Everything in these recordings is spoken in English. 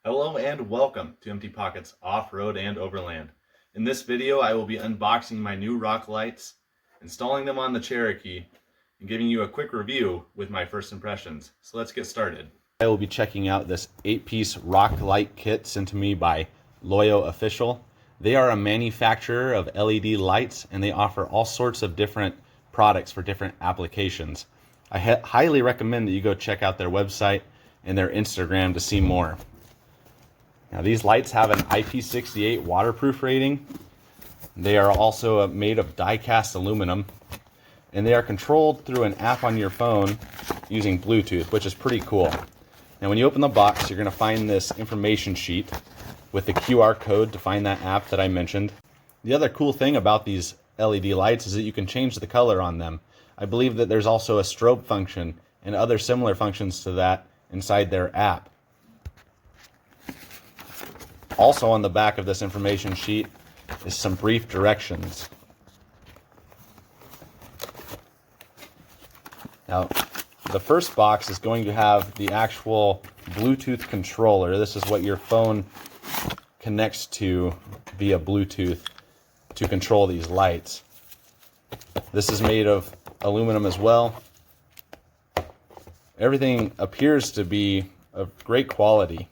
Hello and welcome to Empty Pockets Off-Road and Overland. In this video I will be unboxing my new rock lights, installing them on the Cherokee, and giving you a quick review with my first impressions. So let's get started. I will be checking out this 8-piece rock light kit sent to me by Loyo Official. They are a manufacturer of LED lights and they offer all sorts of different products for different applications. I highly recommend that you go check out their website and their Instagram to see more. Now these lights have an IP68 waterproof rating. They are also made of die-cast aluminum, and they are controlled through an app on your phone using Bluetooth, which is pretty cool. Now when you open the box, you're going to find this information sheet with the QR code to find that app that I mentioned. The other cool thing about these LED lights is that you can change the color on them. I believe that there's also a strobe function and other similar functions to that inside their app. Also on the back of this information sheet is some brief directions. Now, the first box is going to have the actual Bluetooth controller. This is what your phone connects to via Bluetooth to control these lights. This is made of aluminum as well. Everything appears to be of great quality.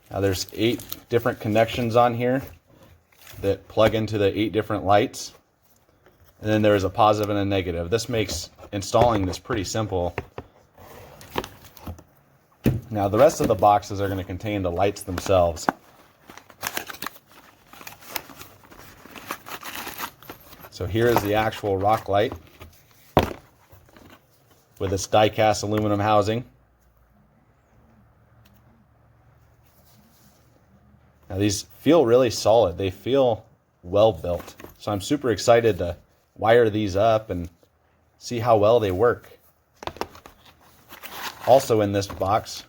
Now there's 8 different connections on here that plug into the 8 different lights. And then there's a positive and a negative. This makes installing this pretty simple. Now the rest of the boxes are going to contain the lights themselves. So here is the actual rock light with its die-cast aluminum housing. Now these feel really solid. They feel well built. So I'm super excited to wire these up and see how well they work. Also in this box,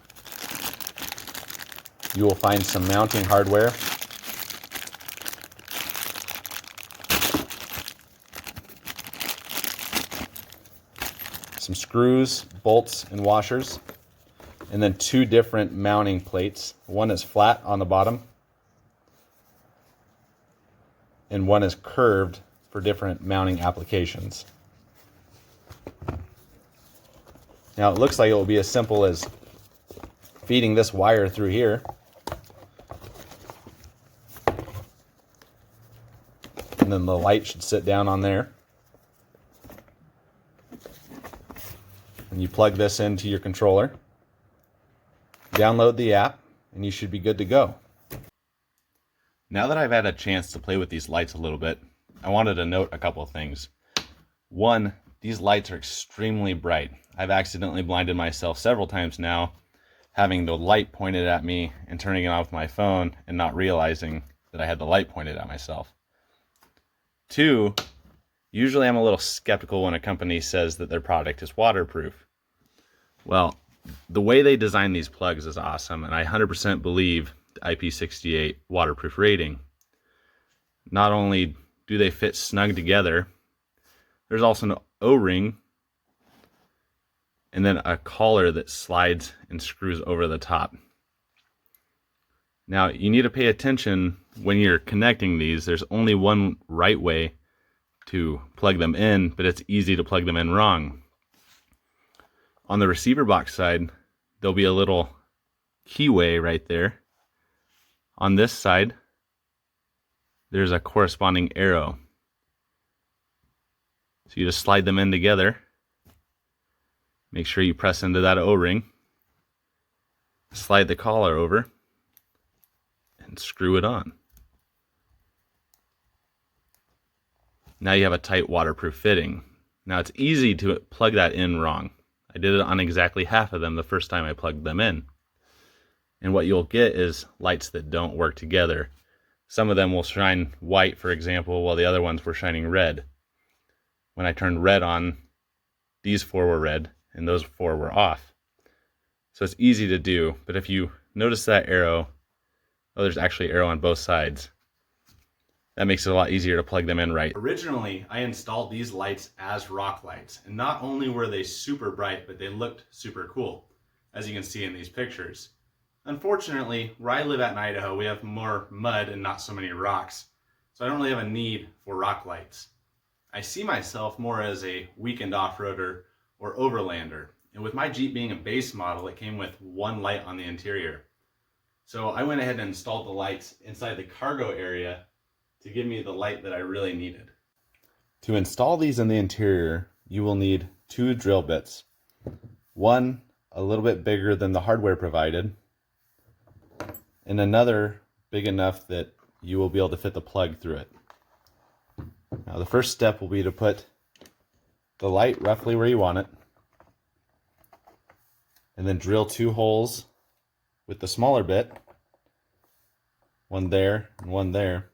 you will find some mounting hardware. Some screws, bolts, and washers. And then 2 different mounting plates. One is flat on the bottom, and one is curved for different mounting applications. Now it looks like it will be as simple as feeding this wire through here. And then the light should sit down on there. And you plug this into your controller, download the app, and you should be good to go. Now that I've had a chance to play with these lights a little bit, I wanted to note a couple of things. One, these lights are extremely bright. I've accidentally blinded myself several times now, having the light pointed at me and turning it on with my phone and not realizing that I had the light pointed at myself. 2, usually I'm a little skeptical when a company says that their product is waterproof. Well, the way they design these plugs is awesome, and I 100% believe the IP68 waterproof rating. Not only do they fit snug together, there's also an O-ring and then a collar that slides and screws over the top. Now, you need to pay attention when you're connecting these. There's only one right way to plug them in, but it's easy to plug them in wrong. On the receiver box side, there'll be a little keyway right there. On this side, there's a corresponding arrow. So you just slide them in together. Make sure you press into that O-ring. Slide the collar over and screw it on. Now you have a tight waterproof fitting. Now it's easy to plug that in wrong. I did it on exactly half of them the first time I plugged them in. And what you'll get is lights that don't work together. Some of them will shine white, for example, while the other ones were shining red. When I turned red on, these 4 were red and those 4 were off. So it's easy to do, but if you notice that arrow, oh, there's actually an arrow on both sides. That makes it a lot easier to plug them in right. Originally, I installed these lights as rock lights, and not only were they super bright, but they looked super cool, as you can see in these pictures. Unfortunately, where I live at in Idaho, we have more mud and not so many rocks, so I don't really have a need for rock lights. I see myself more as a weekend off-roader or overlander, and with my Jeep being a base model, it came with one light on the interior. So I went ahead and installed the lights inside the cargo area to give me the light that I really needed. To install these in the interior, you will need 2 drill bits. One a little bit bigger than the hardware provided, and another big enough that you will be able to fit the plug through it. Now the first step will be to put the light roughly where you want it, and then drill 2 holes with the smaller bit, one there and one there.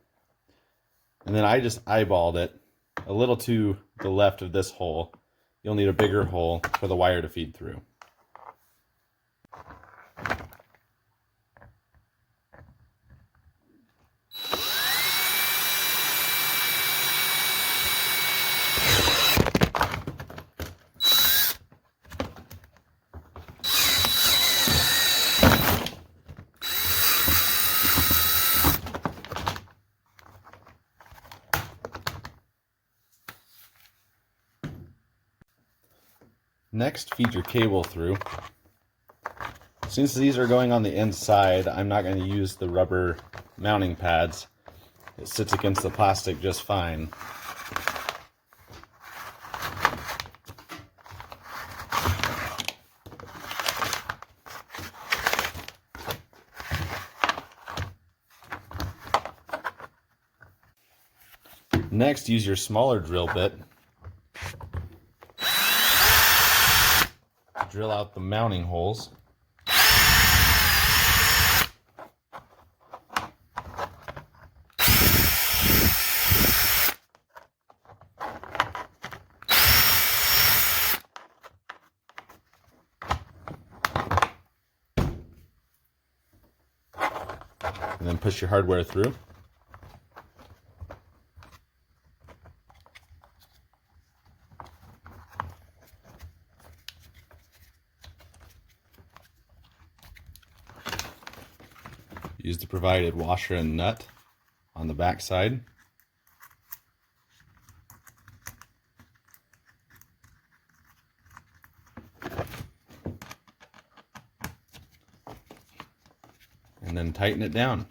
And then I just eyeballed it a little to the left of this hole. You'll need a bigger hole for the wire to feed through. Next, feed your cable through. Since these are going on the inside, I'm not going to use the rubber mounting pads. It sits against the plastic just fine. Next, use your smaller drill bit. Drill out the mounting holes. And then push your hardware through. Use the provided washer and nut on the back side. And then tighten it down.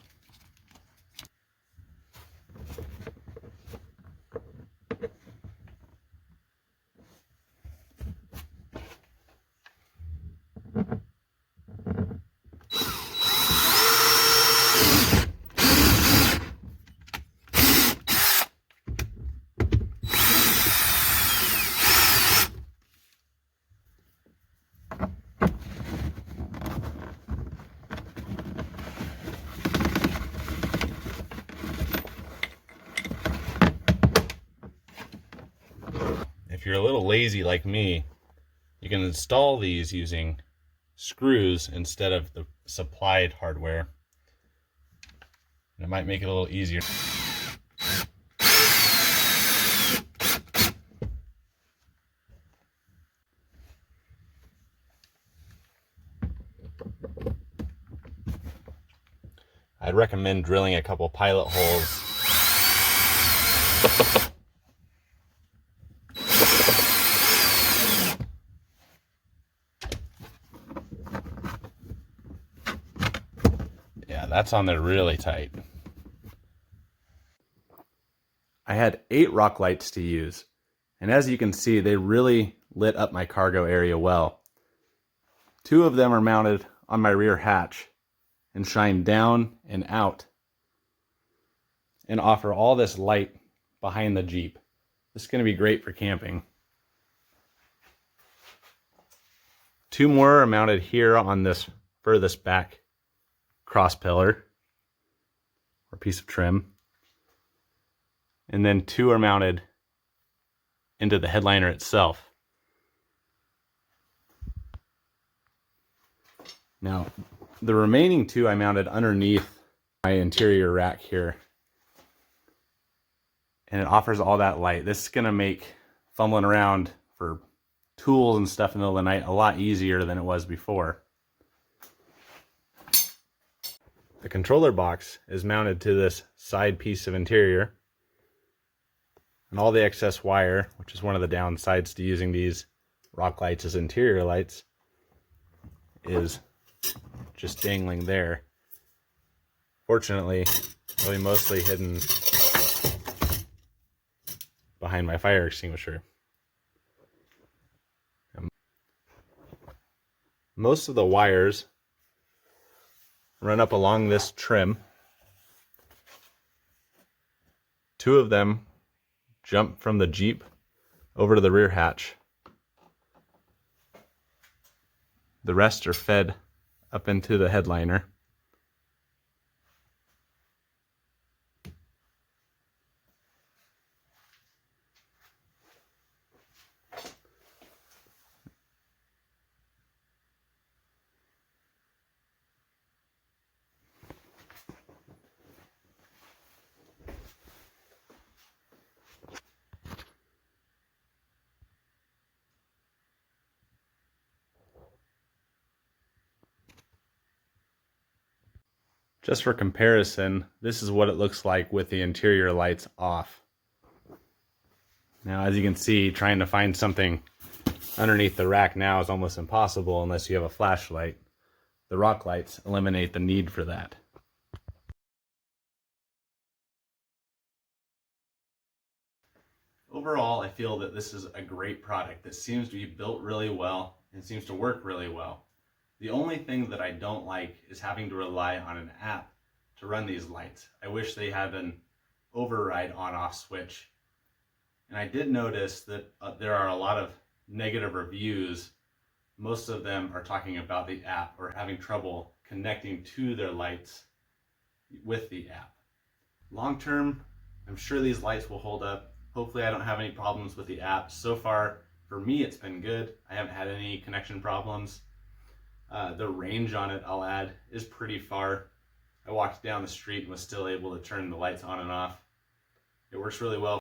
If you're a little lazy like me, you can install these using screws instead of the supplied hardware. And it might make it a little easier. I'd recommend drilling a couple pilot holes. Yeah, that's on there really tight. I had 8 rock lights to use, and as you can see, they really lit up my cargo area well. 2 of them are mounted on my rear hatch and shine down and out and offer all this light behind the Jeep. This is going to be great for camping. 2 more are mounted here on this furthest back cross pillar or piece of trim. And then 2 are mounted into the headliner itself. Now, the remaining 2 I mounted underneath my interior rack here. And it offers all that light. This is going to make fumbling around for tools and stuff in the middle of the night a lot easier than it was before. The controller box is mounted to this side piece of interior, and all the excess wire, which is one of the downsides to using these rock lights as interior lights, is just dangling there. Fortunately, really mostly hidden behind my fire extinguisher. Most of the wires run up along this trim. 2 of them jump from the Jeep over to the rear hatch. The rest are fed up into the headliner. Just for comparison, this is what it looks like with the interior lights off. Now, as you can see, trying to find something underneath the rack now is almost impossible unless you have a flashlight. The rock lights eliminate the need for that. Overall, I feel that this is a great product that seems to be built really well and seems to work really well. The only thing that I don't like is having to rely on an app to run these lights. I wish they had an override on-off switch. And I did notice that there are a lot of negative reviews. Most of them are talking about the app or having trouble connecting to their lights with the app. Long term, I'm sure these lights will hold up. Hopefully I don't have any problems with the app. So far, for me, it's been good. I haven't had any connection problems. The range on it, I'll add, is pretty far. I walked down the street and was still able to turn the lights on and off. It works really well.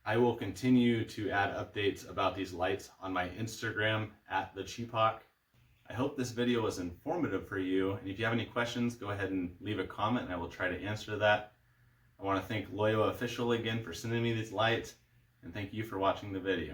I will continue to add updates about these lights on my Instagram @thecheaphawk. I hope this video was informative for you, and if you have any questions, go ahead and leave a comment and I will try to answer that. I want to thank Loyo Official again for sending me these lights, and thank you for watching the video.